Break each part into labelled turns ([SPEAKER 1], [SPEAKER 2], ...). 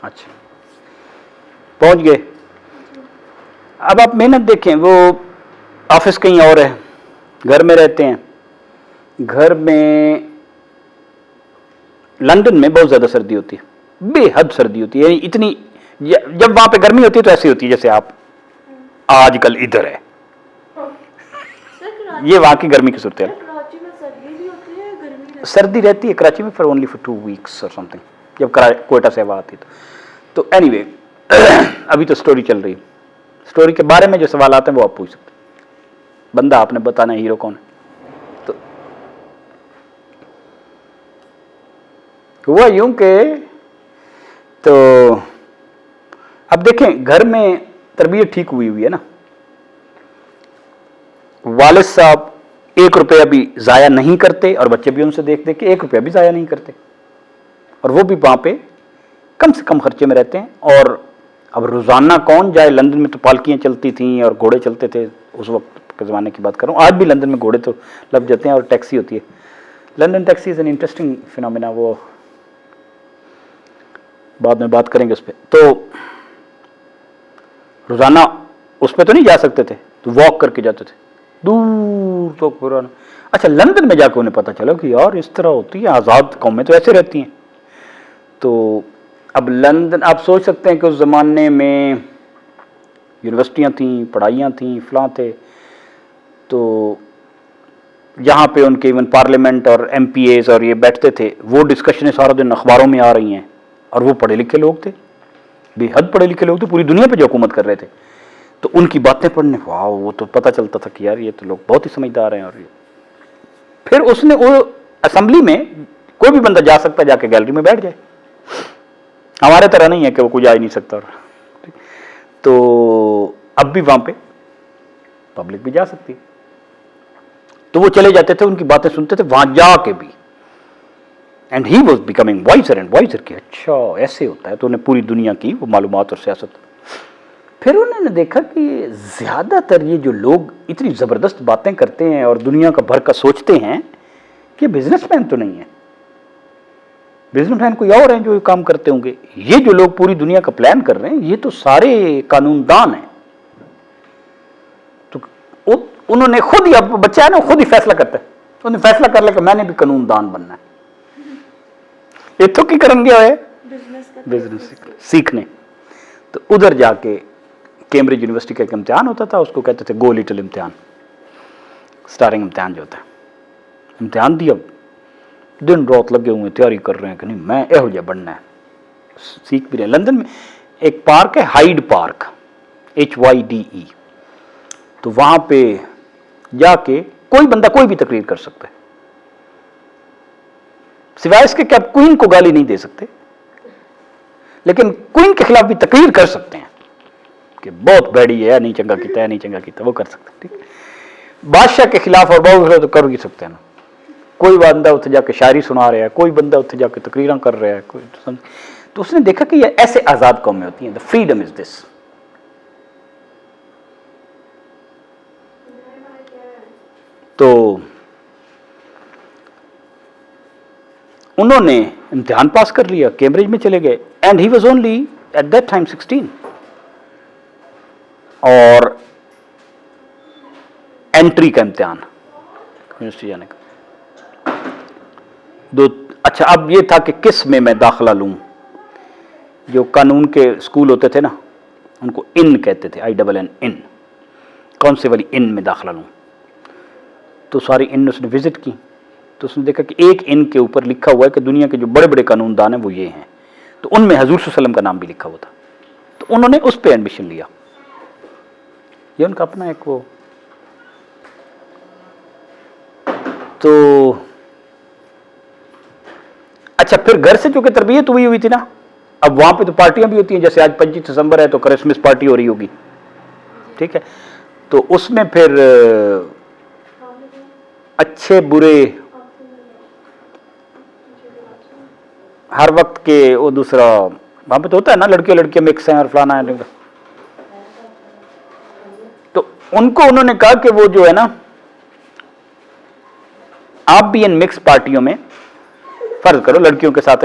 [SPEAKER 1] اچھا پہنچ گئے. اب آپ محنت دیکھیں, وہ آفس کہیں اور ہے, گھر میں رہتے ہیں. گھر میں لندن میں بہت زیادہ سردی ہوتی ہے, بے حد سردی ہوتی ہے, یعنی اتنی, جب وہاں پہ گرمی ہوتی ہے تو ایسی ہوتی ہے جیسے آپ آج کل ادھر ہے. یہ وہاں کی گرمی کی صورت ہے. سردی رہتی ہے کراچی میں فار اونلی فار 2 weeks اور سم تھنگ, جب کوئٹہ سے ہوا آتی تو اینی وے ابھی تو سٹوری چل رہی ہے. سٹوری کے بارے میں جو سوالات ہیں وہ آپ پوچھ سکتے ہیں, بندہ آپ نے بتانا ہے ہیرو کون ہے. تو ہوا یوں کہ تو اب دیکھیں گھر میں تربیت ٹھیک ہوئی ہے نا. والد صاحب 1 روپیہ بھی ضائع نہیں کرتے اور بچے بھی ان سے دیکھ دیکھ کے 1 روپیہ بھی ضائع نہیں کرتے, اور وہ بھی وہاں پہ کم سے کم خرچے میں رہتے ہیں. اور اب روزانہ کون جائے, لندن میں تو پالکیاں چلتی تھیں اور گھوڑے چلتے تھے اس وقت کے زمانے کی بات کر رہا ہوں. آج بھی لندن میں گھوڑے تو لگ جاتے ہیں اور ٹیکسی ہوتی ہے. London taxi is an interesting phenomena, وہ بعد میں بات کریں گے اس پہ. تو روزانہ اس پہ تو نہیں جا سکتے تھے, تو واک کر کے جاتے تھے دور تو پرانا. اچھا لندن میں جا کے انہیں پتہ چلا کہ یار اس طرح ہوتی ہے, آزاد قومیں تو ایسے رہتی ہیں. تو اب لندن آپ سوچ سکتے ہیں کہ اس زمانے میں یونیورسٹیاں تھیں, پڑھائیاں تھیں, فلاں تھے, تو جہاں پہ ان کے ایون پارلیمنٹ اور ایم پی ایز اور یہ بیٹھتے تھے, وہ ڈسکشنیں سارا دن اخباروں میں آ رہی ہیں, اور وہ پڑھے لکھے لوگ تھے, بے حد پڑھے لکھے لوگ تھے, پوری دنیا پہ جو حکومت کر رہے تھے. تو ان کی باتیں پڑھنے واو, وہ تو پتہ چلتا تھا کہ یار یہ تو لوگ بہت ہی سمجھدار ہیں. اور یہ پھر اس نے وہ اسمبلی میں کوئی بھی بندہ جا سکتا ہے, جا کے گیلری میں بیٹھ جائے, ہمارے طرح نہیں ہے کہ وہ کوئی جا ہی نہیں سکتا. تو اب بھی وہاں پہ پبلک بھی جا سکتی, تو وہ چلے جاتے تھے, ان کی باتیں سنتے تھے وہاں جا کے بھی. And he was becoming wiser and wiser کہ اچھا ایسے ہوتا ہے. تو انہیں پوری دنیا کی وہ معلومات اور سیاست. پھر انہوں نے دیکھا کہ زیادہ تر یہ جو لوگ اتنی زبردست باتیں کرتے ہیں اور دنیا کا بھر کا سوچتے ہیں کہ بزنس مین تو نہیں ہے, بزنس مین کوئی اور ہیں جو یہ کام کرتے ہوں گے. یہ جو لوگ پوری دنیا کا پلان کر رہے ہیں یہ تو سارے قانون دان ہیں. تو انہوں نے خود ہی, اب بچہ ہے نا, خود ہی فیصلہ کرتا ہے. انہوں نے فیصلہ کر لیا کہ میں نے بھی قانون دان بننا ہے. یہ تو کی کرن گیا ہے بزنس سیکھنے. تو ادھر جا کے کیمبرج یونیورسٹی کا ایک امتحان ہوتا تھا, اس کو کہتے تھے گو لٹل امتحان, سٹارنگ امتحان جو ہوتا ہے. امتحان دیا, دن رات لگے ہوئے تیاری کر رہے ہیں کہ نہیں میں یہو جہا بننا ہے, سیکھ بھی رہے ہیں. لندن میں ایک پارک ہے ہائیڈ پارک, HYDE, تو وہاں پہ جا کے کوئی بندہ کوئی بھی تقریر کر سکتا ہے, سوائے اس کے کہ آپ کوئین کو گالی نہیں دے سکتے, لیکن کوئین کے خلاف بھی تقریر کر سکتے ہیں کہ بہت بیڑی ہے, نہیں چنگا کیتا ہے, نہیں چنگا کیتا, وہ کر سکتے ہیں. ٹھیک, بادشاہ کے خلاف اور بہت تو کر ہی سکتے ہیں نا. کوئی بندہ اتنے جا کے شاعری سنا رہا ہے, کوئی بندہ اتنے جا کے تقریراں کر رہا ہے, کوئی. تو اس نے دیکھا کہ یہ ایسے آزاد قومیں ہوتی ہیں. دا فریڈم از دس. تو انہوں نے امتحان پاس کر لیا, کیمبرج میں چلے گئے, and he was only at that time 16. اور انٹری کا امتحان یونیورسٹی جانے کا. اچھا اب یہ تھا کہ کس میں داخلہ لوں. جو قانون کے اسکول ہوتے تھے نا, ان کو ان کہتے تھے, INN, کون سے والی ان میں داخلہ لوں. تو ساری ان اس نے وزٹ کی, تو اس نے دیکھا کہ ایک ان کے اوپر لکھا ہوا ہے کہ دنیا کے جو بڑے بڑے قانون دان ہیں وہ یہ ہیں. تو ان میں حضور صلی اللہ علیہ وسلم کا نام بھی لکھا ہوا تھا. تو انہوں نے اس پہ ایڈمیشن لیا. یہ ان کا اپنا ایک وہ. تو اچھا پھر گھر سے چونکہ تربیت ہوئی تھی نا, اب وہاں پہ تو پارٹیاں بھی ہوتی ہیں, جیسے آج 25 دسمبر ہے تو کرسمس پارٹی ہو رہی ہوگی, ٹھیک ہے. تو اس میں پھر اچھے برے ہر وقت کے وہ دوسرا وہاں پہ تو ہوتا ہے نا, لڑکے لڑکیاں مکس ہیں اور فلانا ہے. تو ان کو انہوں نے کہا کہ وہ جو ہے نا, آپ بھی ان مکس پارٹیوں میں, فرض کرو لڑکیوں کے ساتھ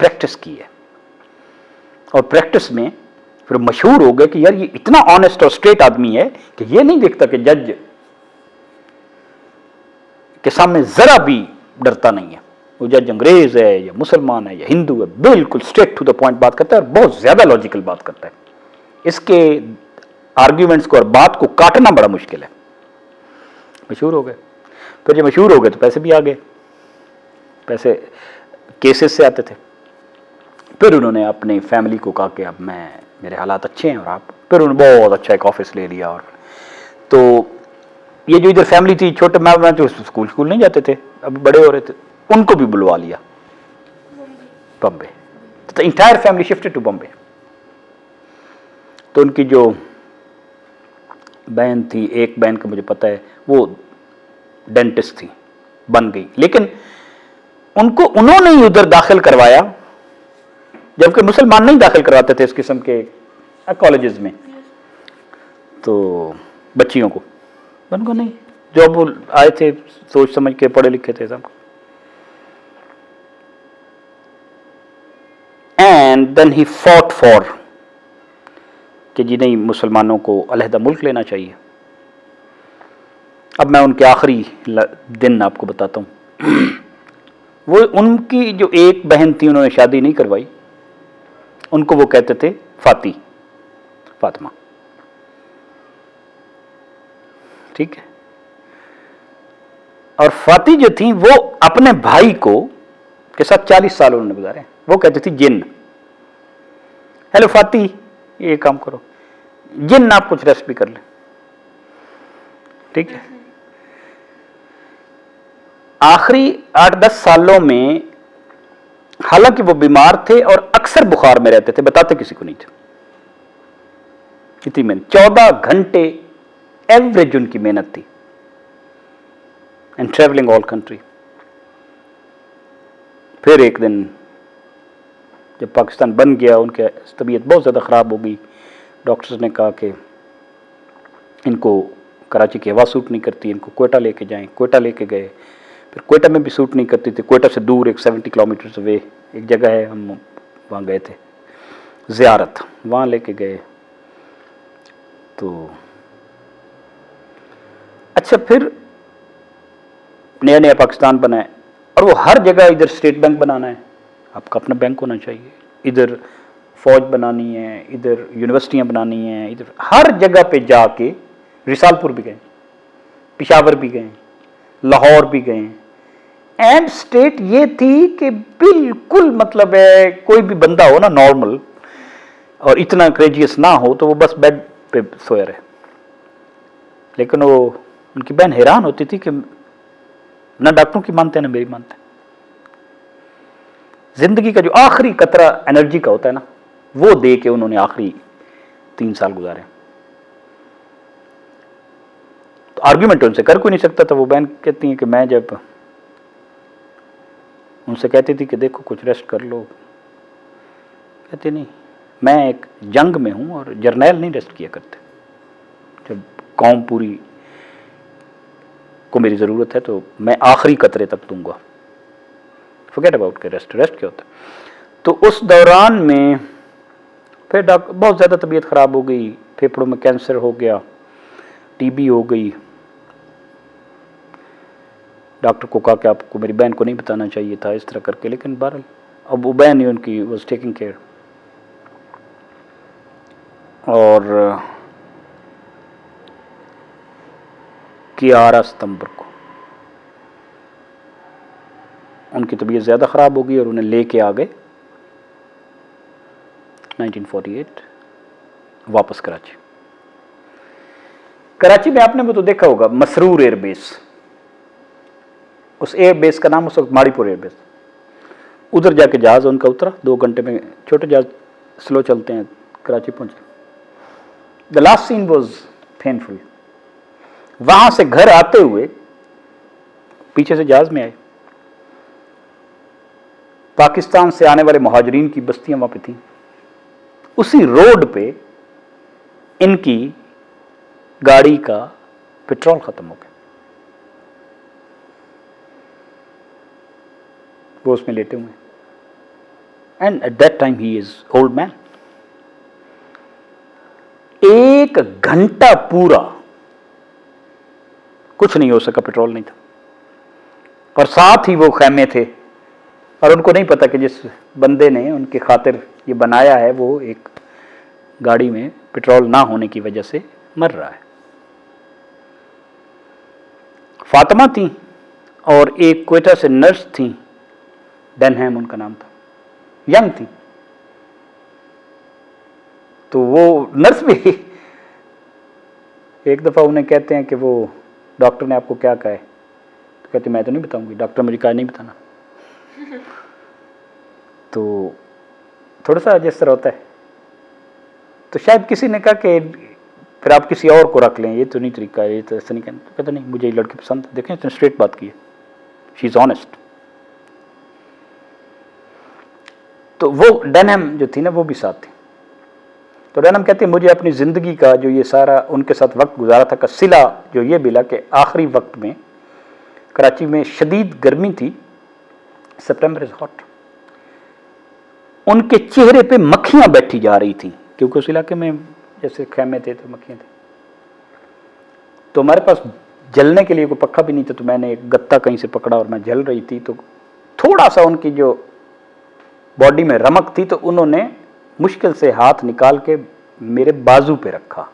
[SPEAKER 1] پریکٹس کی ہے، اور پریکٹس میں پھر مشہور ہو گئے کہ یار یہ اتنا آنےسٹ اور اسٹریٹ آدمی ہے کہ یہ نہیں دیکھتا کہ جج کے سامنے ذرا بھی ڈرتا نہیں ہے، وہ جج انگریز ہے یا مسلمان ہے یا ہندو ہے، بالکل اسٹریٹ ٹو دا پوائنٹ بات کرتا ہے اور بہت زیادہ لاجیکل بات کرتا ہے، اس کے آرگیومنٹس کو اور بات کو کاٹنا بڑا مشکل ہے۔ مشہور ہو گئے، پھر جب مشہور ہو گئے تو پیسے بھی آ گئے، پیسے کیسز سے آتے تھے۔ پھر انہوں نے اپنی فیملی کو کہا کہ اب میرے حالات اچھے ہیں اور آپ، پھر انہوں نے بہت اچھا ایک آفس لے لیا، اور تو یہ جو ادھر فیملی تھی چھوٹے میں جو اسکول نہیں جاتے تھے، اب بڑے ہو رہے تھے، ان کو بھی بلوا لیا بمبے، تو entire family shifted to Bombay. تو ان کی جو بہن تھی، ایک بہن کا مجھے پتہ ہے وہ ڈینٹسٹ تھی، بن گئی، لیکن انہوں نے ہی ادھر داخل کروایا، جبکہ مسلمان نہیں داخل کرواتے تھے اس قسم کے کالجز میں، تو بچیوں کو بن کو نہیں، جو اب وہ آئے تھے سوچ سمجھ کے پڑھے لکھے تھے سب۔ And then he fought for کہ جی نہیں، مسلمانوں کو علیحدہ ملک لینا چاہیے۔ اب میں ان کے آخری دن آپ کو بتاتا ہوں۔ وہ ان کی جو ایک بہن تھی، انہوں نے شادی نہیں کروائی، ان کو وہ کہتے تھے فاطمہ، ٹھیک ہے، اور فاطی جو تھی وہ اپنے بھائی کے ساتھ 40 سال انہوں نے گزارے، وہ کہتے تھی جن، ہیلو فاطی یہ کام کرو، جن آپ کچھ ریسٹ بھی کر لیں، ٹھیک ہے۔ آخری 8-10 سالوں میں حالانکہ وہ بیمار تھے اور اکثر بخار میں رہتے تھے، بتاتے کسی کو نہیں تھے، اتنی محنت، 14 گھنٹے ایوریج ان کی محنت تھی، اینڈ ٹریولنگ آل کنٹری۔ پھر ایک دن جب پاکستان بن گیا، ان کی طبیعت بہت زیادہ خراب ہو گئی، ڈاکٹرز نے کہا کہ ان کو کراچی کی ہوا سوٹ نہیں کرتی، ان کو کوئٹہ لے کے جائیں، کوئٹہ لے کے گئے، پھر کوئٹہ میں بھی سوٹ نہیں کرتی تھی، کوئٹہ سے دور ایک 70 کلومیٹرز اوے ایک جگہ ہے، ہم وہاں گئے تھے زیارت، وہاں لے کے گئے، تو اچھا پھر نیا نیا پاکستان بنا ہے، اور وہ ہر جگہ ادھر اسٹیٹ بینک بنانا ہے، آپ کا اپنا بینک ہونا چاہیے، ادھر فوج بنانی ہے، ادھر یونیورسٹیاں بنانی ہیں، ادھر ہر جگہ پہ جا کے، رسال پور بھی گئے، پشاور بھی گئے، لاہور بھی گئے، اینڈ اسٹیٹ یہ تھی کہ بالکل مطلب ہے کوئی بھی بندہ ہو نا نارمل اور اتنا کریجیس نہ ہو تو وہ بس بیڈ پہ سویا رہے، لیکن وہ ان کی بہن حیران ہوتی تھی کہ نہ ڈاکٹروں کی مانتے ہیں نہ میری مانتے ہیں، زندگی کا جو آخری قطرہ انرجی کا ہوتا ہے نا وہ دے کے انہوں نے آخری 3 سال گزارے، تو آرگیومنٹ ان سے کر کوئی نہیں سکتا تھا۔ وہ بہن کہتی ہیں کہ میں جب ان سے کہتی تھی کہ دیکھو کچھ ریسٹ کر لو، کہتے نہیں، میں ایک جنگ میں ہوں اور جرنیل نہیں ریسٹ کیا کرتے، جب قوم پوری کو میری ضرورت ہے تو میں آخری قطرے تک دوں گا، فورگیٹ اباؤٹ کہ ریسٹ کیا ہوتا ہے۔ تو اس دوران میں پھر بہت زیادہ طبیعت خراب ہو گئی، پھیپھڑوں میں کینسر ہو گیا، ٹی بی ہو گئی، ڈاکٹر کو کہا کہ آپ کو میری بہن کو نہیں بتانا چاہیے تھا، اس طرح کر کے، لیکن بہرحال اب وہ بہن ہی ان کی واز ٹیکنگ کیئر، اور 11 ستمبر کو ان کی طبیعت زیادہ خراب ہو گئی اور انہیں لے کے آ گئے 1948 واپس کراچی۔ کراچی میں آپ نے وہ تو دیکھا ہوگا مسرور ایئر بیس، اس ایئر بیس کا نام اس وقت ماڑی پور ایئر بیس، ادھر جا کے جہاز ان کا اترا، 2 گھنٹے میں، چھوٹے جہاز سلو چلتے ہیں، کراچی پہنچے۔ The last scene was painful, وہاں سے گھر آتے ہوئے پیچھے سے جہاز میں آئے، پاکستان سے آنے والے مہاجرین کی بستیاں وہاں پہ تھیں، اسی روڈ پہ ان کی گاڑی کا پیٹرول ختم ہو گیا، وہ اس میں لیٹے ہوئے، and at that time he is old man. 1 گھنٹہ پورا کچھ نہیں ہو سکا, پیٹرول نہیں تھا, اور ساتھ ہی وہ خیمے تھے, اور ان کو نہیں پتا کہ جس بندے نے ان کی خاطر یہ بنایا ہے وہ ایک گاڑی میں پیٹرول نہ ہونے کی وجہ سے مر رہا ہے. فاطمہ تھیں اور ایک کوئٹہ سے نرس تھیں, ڈینہم ان کا نام تھا, ینگ تھی. تو وہ نرس بھی ایک دفعہ انہیں کہتے ہیں کہ وہ ڈاکٹر نے آپ کو کیا کہا ہے, تو کہتے میں تو نہیں بتاؤں گی, ڈاکٹر مجھے کہا نہیں بتانا. تو تھوڑا سا جس طرح ہوتا ہے, تو شاید کسی نے کہا کہ پھر آپ کسی اور کو رکھ لیں, یہ تو نہیں طریقہ ہے, یہ تو ایسا نہیں کہنا. تو کہتا نہیں, مجھے یہ لڑکی پسند ہے. دیکھیں اس نے اسٹریٹ بات کی ہے, شی از آنیسٹ. تو وہ ڈینہم جو تھی نا وہ بھی ساتھ تھی. تو ڈینہم کہتے ہیں مجھے اپنی زندگی کا جو یہ سارا ان کے ساتھ وقت گزارا تھا کا صلہ جو یہ ملا کہ آخری وقت میں کراچی میں شدید گرمی تھی, سپٹمبر از ہاٹ, ان کے چہرے پہ مکھیاں بیٹھی جا رہی تھیں, کیونکہ اس علاقے میں جیسے خیمے تھے تو مکھیاں تھیں. تو ہمارے پاس جلنے کے لیے کوئی پکھا بھی نہیں تھا, تو میں نے ایک گتا کہیں سے پکڑا اور میں جل رہی تھی. تو تھوڑا سا ان کی جو باڈی میں رمق تھی, تو انہوں نے مشکل سے ہاتھ نکال کے میرے بازو پہ رکھا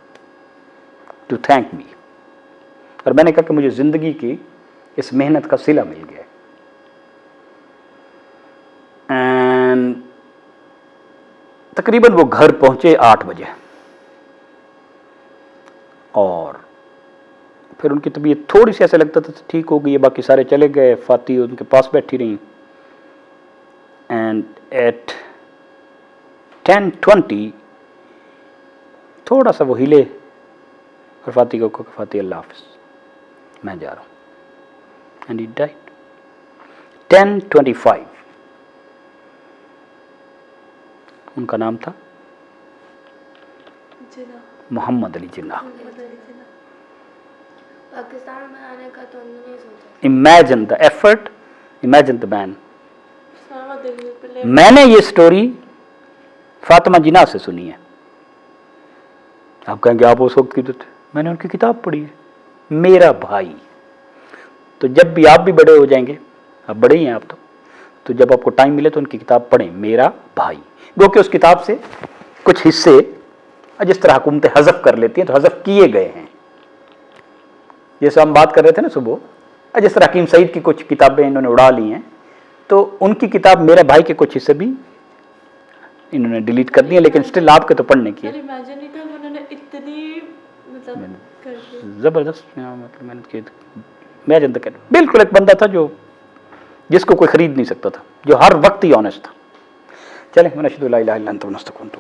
[SPEAKER 1] ٹو تھینک می, اور میں نے کہا کہ مجھے زندگی کی اس محنت کا صلہ مل گیا. اینڈ تقریباً وہ گھر پہنچے 8 بجے, اور پھر ان کی طبیعت تھوڑی سی ایسا لگتا تھا ٹھیک ہو گئی ہے, باقی سارے چلے گئے, فاتی ان کے پاس بیٹھی رہیں. اینڈ ایٹ 10:20 تھوڑا سا وہ ہلے اور فاتی کو کہا فاتی اللہ حافظ, میں جا رہا ہوں. And he died 10:25. ان کا نام تھا محمد علی جناح.
[SPEAKER 2] پاکستان میں آنے کا تو نہیں سوچا.
[SPEAKER 1] Imagine the effort, imagine the man. میں نے یہ سٹوری فاطمہ جناح سے سنی ہے. آپ کہیں گے آپ اس وقت کی تو تھے, میں نے ان کی کتاب پڑھی ہے, میرا بھائی. تو جب بھی آپ بھی بڑے ہو جائیں گے, آپ بڑے ہی ہیں آپ تو جب آپ کو ٹائم ملے تو ان کی کتاب پڑھیں, میرا بھائی. گو کہ اس کتاب سے کچھ حصے جس طرح حکومتیں حذف کر لیتی ہیں تو حذف کیے گئے ہیں. جیسے ہم بات کر رہے تھے نا صبح, جس طرح حکیم سعید کی کچھ کتابیں انہوں نے اڑا لی ہیں, تو ان کی کتاب میرے بھائی کے کچھ حصے بھی انہوں نے ڈیلیٹ کر دی ہیں, لیکن اسٹل آپ کے تو پڑھنے کی ہے. زبردست مطلب محنت کی. میں جانتا کہ بالکل ایک بندہ تھا جو جس کو کوئی خرید نہیں سکتا تھا, جو ہر وقت ہی آنیسٹ تھا. چلیں, ونشہد لا الہ الا انت ونستغفرک.